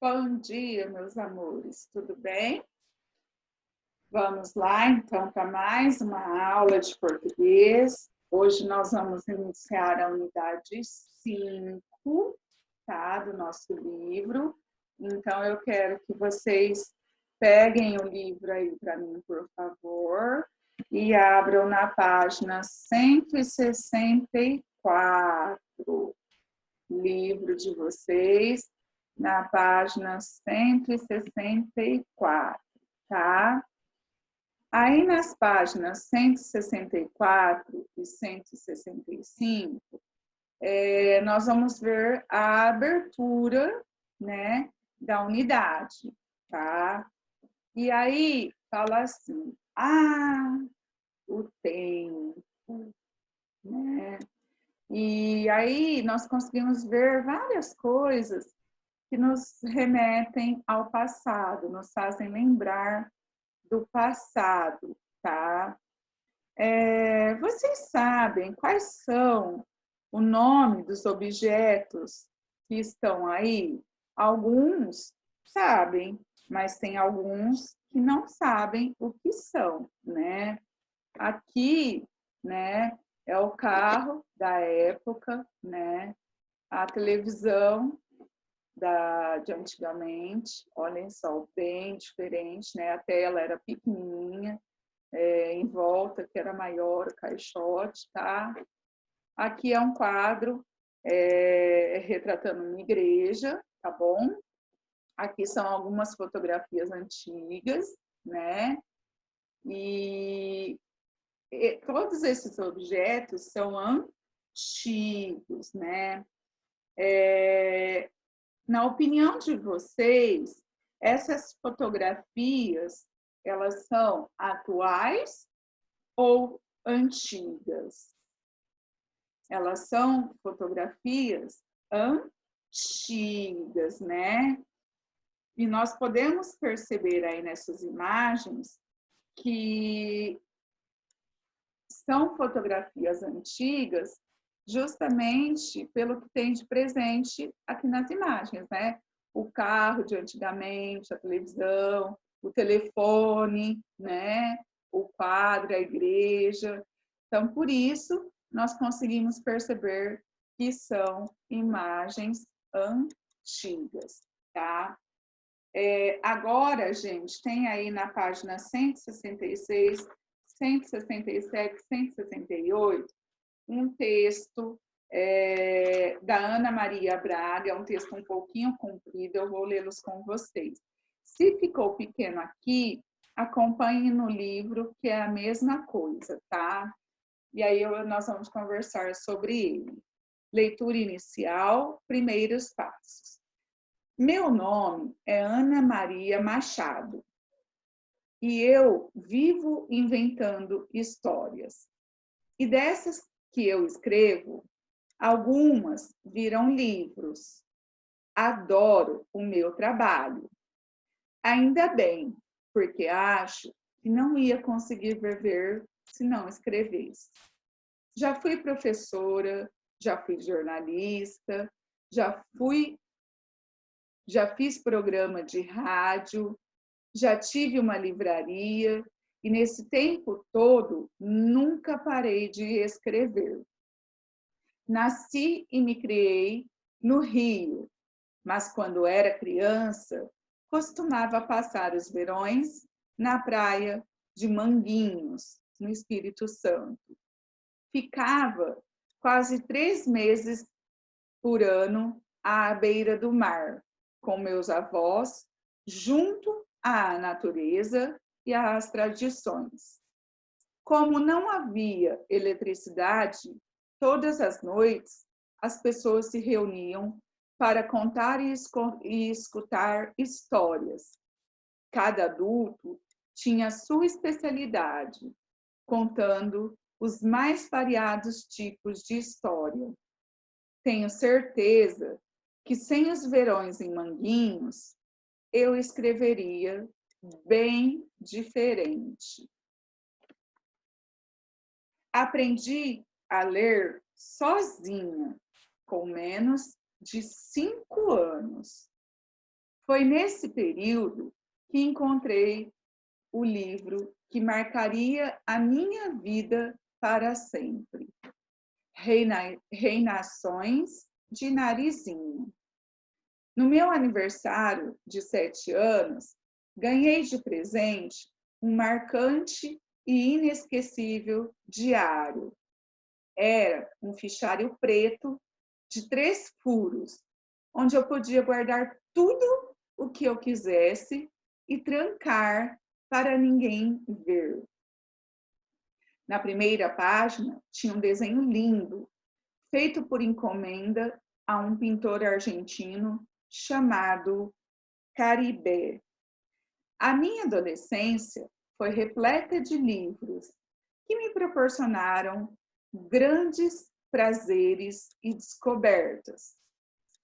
Bom dia, meus amores, tudo bem? Vamos lá, então, para mais uma aula de português. Hoje nós vamos iniciar a unidade 5, tá, do nosso livro. Então, eu quero que vocês peguem o livro aí para mim, por favor, e abram na página 164, livro de vocês, na página 164, tá? Aí nas páginas 164 e 165, nós vamos ver a abertura, né, da unidade, tá? E aí fala assim, o tempo, né? E aí nós conseguimos ver várias coisas que nos remetem ao passado, nos fazem lembrar do passado, tá? Vocês sabem quais são o nome dos objetos que estão aí? Alguns sabem, mas tem alguns que não sabem o que são, né? Aqui, né, é o carro da época, né? A televisão de antigamente, olhem só, bem diferente, né? A tela era pequenininha, em volta que era maior o caixote, tá? Aqui é um quadro retratando uma igreja, tá bom? Aqui são algumas fotografias antigas, né? E todos esses objetos são antigos, né? Na opinião de vocês, essas fotografias, elas são atuais ou antigas? Elas são fotografias antigas, né? E nós podemos perceber aí nessas imagens que são fotografias antigas justamente pelo que tem de presente aqui nas imagens, né? O carro de antigamente, a televisão, o telefone, né? O quadro, a igreja. Então, por isso, nós conseguimos perceber que são imagens antigas, tá? Agora, gente, tem aí na página 166, 167, 168, um texto da Ana Maria Braga, é um texto um pouquinho comprido, eu vou lê-los com vocês. Se ficou pequeno aqui, acompanhe no livro, que é a mesma coisa, tá? E aí nós vamos conversar sobre ele. Leitura inicial, primeiros passos. Meu nome é Ana Maria Machado e eu vivo inventando histórias. E dessas que eu escrevo, algumas viram livros. Adoro o meu trabalho. Ainda bem, porque acho que não ia conseguir viver se não escrevesse. Já fui professora, já fui jornalista, já fiz programa de rádio, já tive uma livraria e nesse tempo todo nunca parei de escrever. Nasci e me criei no Rio, mas quando era criança, costumava passar os verões na praia de Manguinhos, no Espírito Santo. Ficava quase 3 meses por ano à beira do mar, com meus avós, junto à natureza e às tradições. Como não havia eletricidade, todas as noites as pessoas se reuniam para contar e escutar histórias. Cada adulto tinha sua especialidade, contando os mais variados tipos de história. Tenho certeza que sem os verões em Manguinhos, eu escreveria bem diferente. Aprendi a ler sozinha, com menos de 5 anos. Foi nesse período que encontrei o livro que marcaria a minha vida para sempre. Reinações de Narizinho. No meu aniversário de 7 anos, ganhei de presente um marcante e inesquecível diário. Era um fichário preto de 3 furos, onde eu podia guardar tudo o que eu quisesse e trancar para ninguém ver. Na primeira página tinha um desenho lindo, feito por encomenda a um pintor argentino chamado Caribé. A minha adolescência foi repleta de livros que me proporcionaram grandes prazeres e descobertas.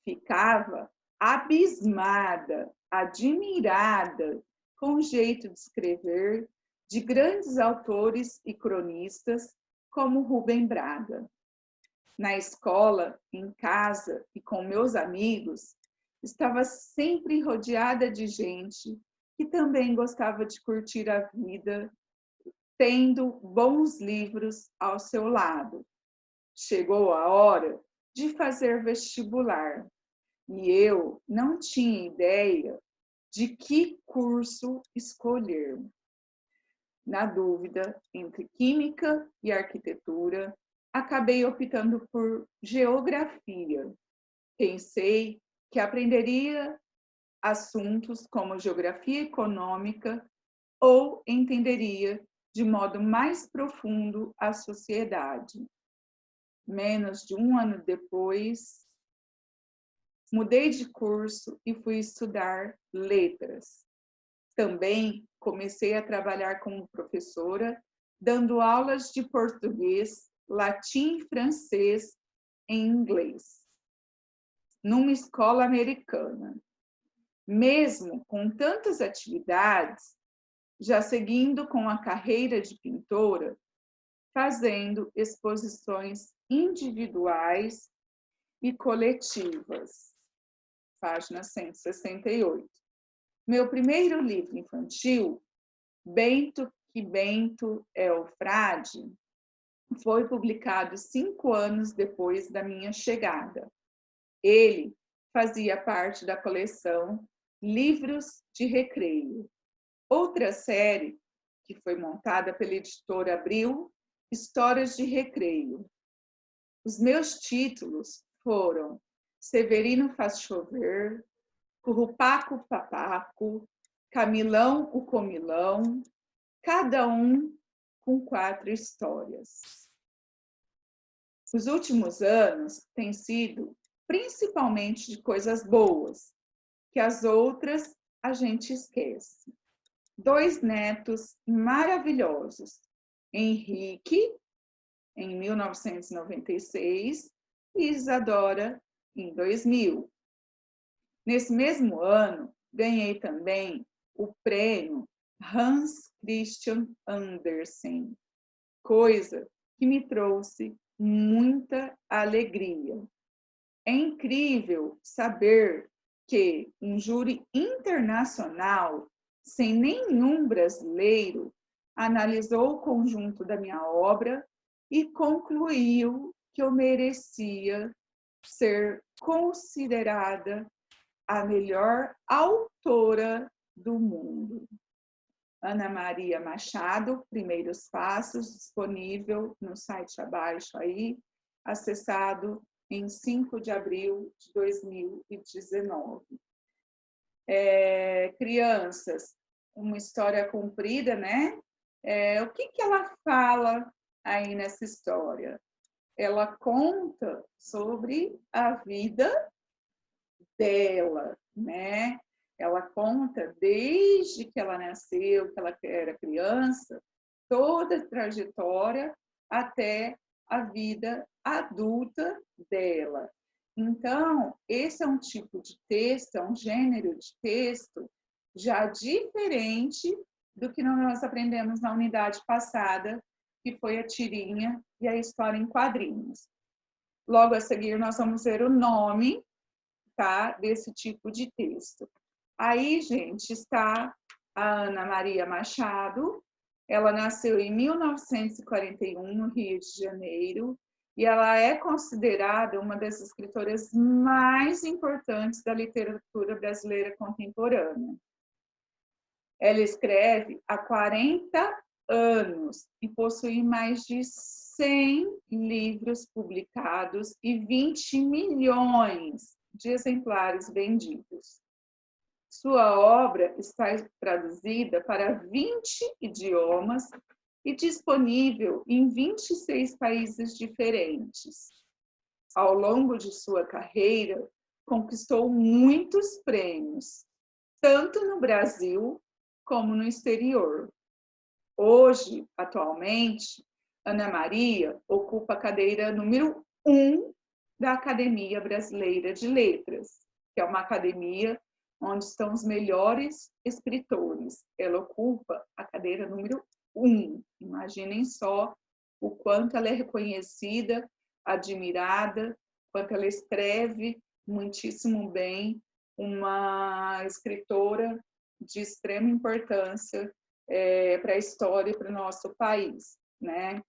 Ficava abismada, admirada com o jeito de escrever de grandes autores e cronistas como Rubem Braga. Na escola, em casa e com meus amigos, estava sempre rodeada de gente que também gostava de curtir a vida, tendo bons livros ao seu lado. Chegou a hora de fazer vestibular e eu não tinha ideia de que curso escolher. Na dúvida entre química e arquitetura, acabei optando por geografia. Pensei que aprenderia assuntos como geografia econômica ou entenderia de modo mais profundo a sociedade. Menos de um ano depois, mudei de curso e fui estudar letras. Também comecei a trabalhar como professora, dando aulas de português, latim e francês em inglês, numa escola americana. Mesmo com tantas atividades, já seguindo com a carreira de pintora, fazendo exposições individuais e coletivas. Página 168. Meu primeiro livro infantil, Bento que Bento é o Frade, foi publicado 5 anos depois da minha chegada. Ele fazia parte da coleção Livros de Recreio. Outra série que foi montada pela editora Abril, Histórias de Recreio. Os meus títulos foram Severino Faz Chover, Currupaco Papaco, Camilão o Comilão, cada um com 4 histórias. Os últimos anos têm sido principalmente de coisas boas, que as outras a gente esquece. 2 netos maravilhosos, Henrique, em 1996, e Isadora, em 2000. Nesse mesmo ano, ganhei também o prêmio Hans Christian Andersen, coisa que me trouxe muita alegria. É incrível saber que um júri internacional, sem nenhum brasileiro, analisou o conjunto da minha obra e concluiu que eu merecia ser considerada a melhor autora do mundo. Ana Maria Machado, Primeiros Passos, disponível no site abaixo aí, acessado em 5 de abril de 2019. Crianças, uma história comprida, né? O que ela fala aí nessa história? Ela conta sobre a vida dela, né? Ela conta desde que ela nasceu, que ela era criança, toda a trajetória até a vida adulta dela. Então, esse é um tipo de texto, é um gênero de texto já diferente do que nós aprendemos na unidade passada, que foi a tirinha e a história em quadrinhos. Logo a seguir, nós vamos ver o nome, tá, desse tipo de texto. Aí, gente, está a Ana Maria Machado. Ela nasceu em 1941, no Rio de Janeiro, e ela é considerada uma das escritoras mais importantes da literatura brasileira contemporânea. Ela escreve há 40 anos e possui mais de 100 livros publicados e 20 milhões de exemplares vendidos. Sua obra está traduzida para 20 idiomas e disponível em 26 países diferentes. Ao longo de sua carreira, conquistou muitos prêmios, tanto no Brasil como no exterior. Hoje, atualmente, Ana Maria ocupa a cadeira número 1 da Academia Brasileira de Letras, que é uma academia onde estão os melhores escritores. Ela ocupa a cadeira número 1. Imaginem só o quanto ela é reconhecida, admirada, quanto ela escreve muitíssimo bem, uma escritora de extrema importância para a história e para o nosso país, né?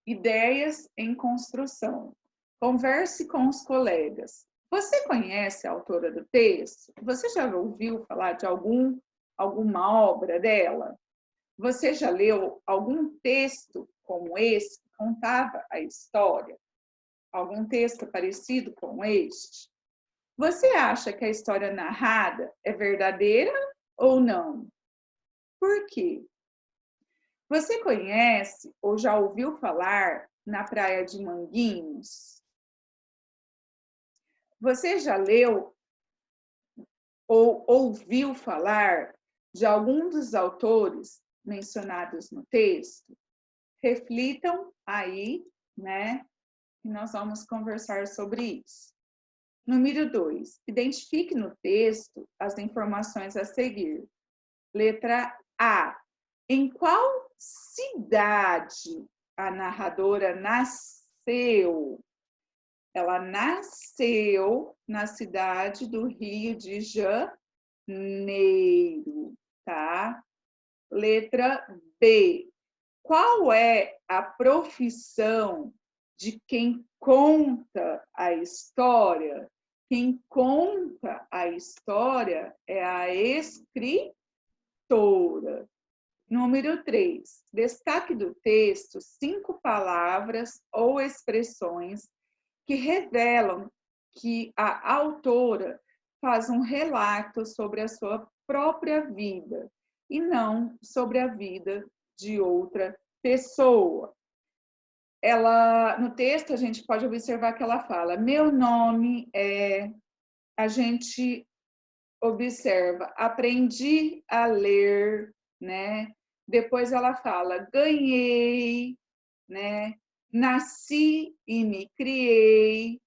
Ideias em construção. Converse com os colegas. Você conhece a autora do texto? Você já ouviu falar de alguma obra dela? Você já leu algum texto como esse que contava a história? Algum texto parecido com este? Você acha que a história narrada é verdadeira ou não? Por quê? Você conhece ou já ouviu falar na Praia de Manguinhos? Você já leu ou ouviu falar de algum dos autores mencionados no texto? Reflitam aí, né? E nós vamos conversar sobre isso. Número 2, identifique no texto as informações a seguir. Letra A. Em qual cidade a narradora nasceu? Ela nasceu na cidade do Rio de Janeiro, tá? Letra B. Qual é a profissão de quem conta a história? Quem conta a história é a escritora. Número 3. Destaque do texto 5 palavras ou expressões que revelam que a autora faz um relato sobre a sua própria vida e não sobre a vida de outra pessoa. No texto, a gente pode observar que ela fala: meu nome é... A gente observa, aprendi a ler, né? Depois ela fala, ganhei, né? Nasci e me criei.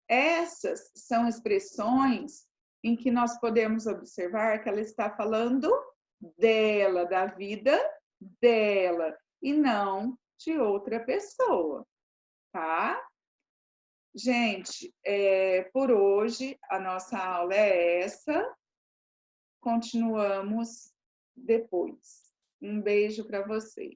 Essas são expressões em que nós podemos observar que ela está falando dela, da vida dela, e não de outra pessoa, tá? Gente, por hoje a nossa aula é essa. Continuamos depois. Um beijo para vocês.